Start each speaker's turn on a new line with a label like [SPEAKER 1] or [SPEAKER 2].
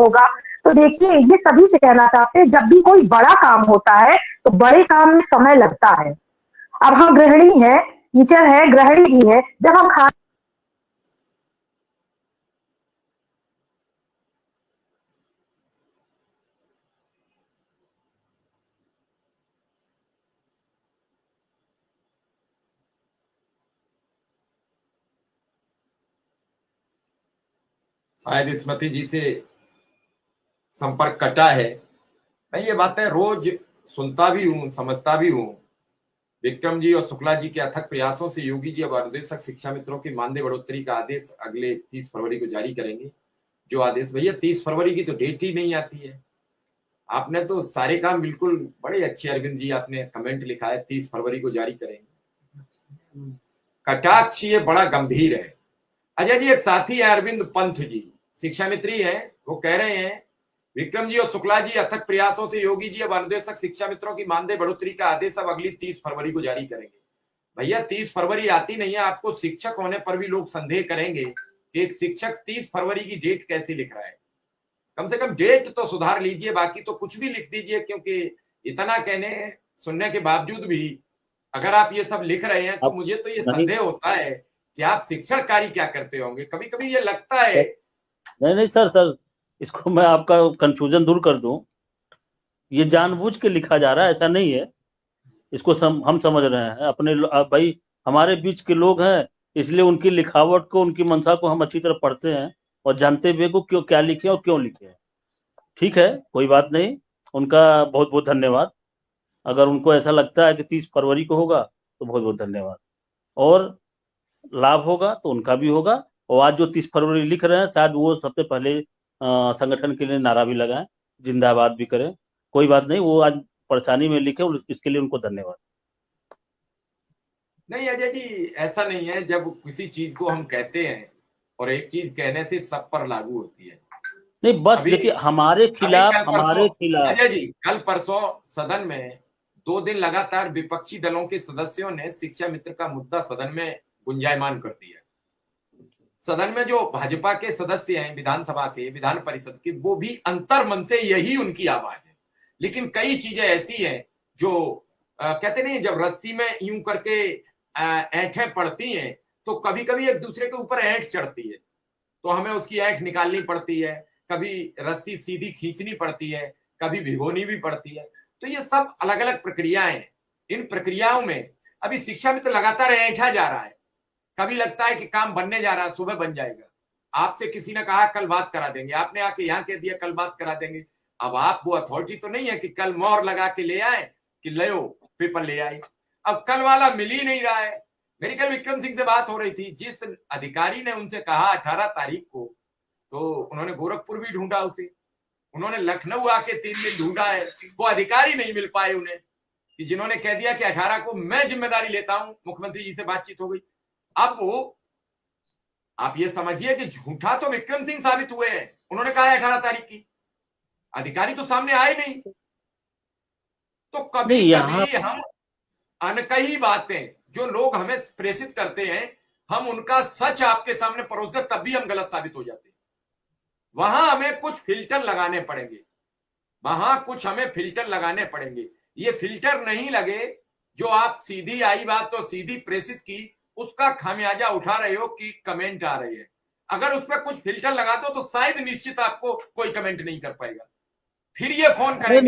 [SPEAKER 1] होगा। तो देखिए, ये सभी से कहना चाहते हैं, जब भी कोई बड़ा काम होता है तो बड़े काम में समय लगता है। अब हम गृहिणी हैं, टीचर है, गृहिणी भी है, जब हम खा
[SPEAKER 2] शायद स्मृति जी से संपर्क कटा है। मैं ये बातें रोज सुनता भी हूँ, समझता भी हूँ। विक्रम जी और शुक्ला जी के अथक प्रयासों से योगी जी अब अनुदेशक शिक्षा मित्रों की मानदेय बढ़ोतरी का आदेश अगले 30 फरवरी को जारी करेंगे। जो आदेश, भैया 30 फरवरी की तो डेट ही नहीं आती है। आपने तो सारे काम बिल्कुल बड़े अच्छे, अरविंद जी आपने कमेंट लिखा है 30 फरवरी को जारी करेंगे। कटाक्ष ये बड़ा गंभीर है। अजय जी, एक साथी है अरविंद पंथ जी, शिक्षा मित्री है, वो कह रहे हैं विक्रम जी और शुक्ला जी अथक प्रयासों से योगी जी अब अनुदेशक शिक्षा मित्रों की मानदेय बढ़ोतरी का आदेश अब अगली 30 फरवरी को जारी करेंगे। भैया 30 फरवरी आती नहीं है, आपको शिक्षक होने पर भी लोग संदेह करेंगे कि एक शिक्षक 30 फरवरी की डेट कैसे लिख रहा है। कम से कम डेट तो सुधार लीजिए, बाकी तो कुछ भी लिख दीजिए, क्योंकि इतना कहने सुनने के बावजूद भी अगर आप ये सब लिख रहे हैं तो मुझे तो ये संदेह होता है कि आप शिक्षण कार्य क्या करते होंगे। कभी कभी ये लगता है।
[SPEAKER 3] नहीं नहीं सर, इसको मैं आपका कंफ्यूजन दूर कर दूं, ये जानबूझ के लिखा जा रहा है, ऐसा नहीं है। इसको हम समझ रहे हैं अपने भाई, हमारे बीच के लोग हैं, इसलिए उनकी लिखावट को, उनकी मंशा को हम अच्छी तरह पढ़ते हैं और जानते हुए को क्यों क्या लिखे और क्यों लिखे हैं। ठीक है, कोई बात नहीं, उनका बहुत बहुत धन्यवाद। अगर उनको ऐसा लगता है कि 30 फरवरी को होगा तो बहुत बहुत धन्यवाद, और लाभ होगा तो उनका भी होगा। और आज जो 30 फरवरी लिख रहे हैं, शायद वो सबसे पहले संगठन के लिए नारा भी लगाएं, जिंदाबाद भी करें। कोई बात नहीं, वो आज परेशानी में लिखे, इसके लिए उनको धन्यवाद।
[SPEAKER 2] नहीं अजय जी, ऐसा नहीं है। जब किसी चीज को हम कहते हैं और एक चीज कहने से सब पर लागू होती है।
[SPEAKER 3] नहीं बस देखिए, हमारे खिलाफ
[SPEAKER 2] अजय जी, कल परसों सदन में 2 दिन लगातार विपक्षी दलों के सदस्यों ने शिक्षा मित्र का मुद्दा सदन में गुंजायमान कर दिया। सदन में जो भाजपा के सदस्य हैं, विधानसभा के, विधान परिषद के, वो भी अंतर मन से यही उनकी आवाज है। लेकिन कई चीजें ऐसी हैं जो कहते नहीं, जब रस्सी में यूं करके ऐंठें पड़ती हैं तो कभी कभी एक दूसरे के ऊपर ऐंठ चढ़ती है, तो हमें उसकी ऐंठ निकालनी पड़ती है। कभी रस्सी सीधी खींचनी पड़ती है, कभी भिगोनी भी पड़ती है। तो ये सब अलग अलग प्रक्रियाएं हैं। इन प्रक्रियाओं में अभी शिक्षा मित्र लगातार ऐंठा जा रहा है। कभी लगता है कि काम बनने जा रहा है, सुबह बन जाएगा। आपसे किसी ने कहा कल बात करा देंगे, आपने आके यहाँ कह दिया कल बात करा देंगे। अब आप वो अथॉरिटी तो नहीं है कि कल मोहर लगा के ले आए कि ले पेपर ले आए। अब कल वाला मिल ही नहीं रहा है। मेरी कल विक्रम सिंह से बात हो रही थी, जिस अधिकारी ने उनसे कहा 18 तारीख को, तो उन्होंने गोरखपुर भी ढूंढा उसे, उन्होंने लखनऊ आके 3 दिन ढूंढा है, वो अधिकारी नहीं मिल पाए उन्हें, कि जिन्होंने कह दिया कि 18 को मैं जिम्मेदारी लेता हूं। मुख्यमंत्री जी से बातचीत हो गई। अब वो आप ये समझिए कि झूठा तो विक्रम सिंह साबित हुए हैं। उन्होंने कहा 18 तारीख की, अधिकारी तो सामने आए नहीं। तो कभी कभी हम अनकही बातें जो लोग हमें प्रेषित करते हैं, हम उनका सच आपके सामने परोस दें, तब भी हम गलत साबित हो जाते हैं। वहां हमें कुछ फिल्टर लगाने पड़ेंगे, वहां कुछ हमें फिल्टर लगाने पड़ेंगे। ये फिल्टर नहीं लगे, जो आप सीधी आई बात तो सीधी प्रेषित की, उसका खामियाजा उठा रहे हो कि कमेंट आ रही है। अगर उसमें कुछ फिल्टर लगा दो तो शायद निश्चित आपको कोई कमेंट नहीं कर पाएगा, फिर ये फोन करेंगे।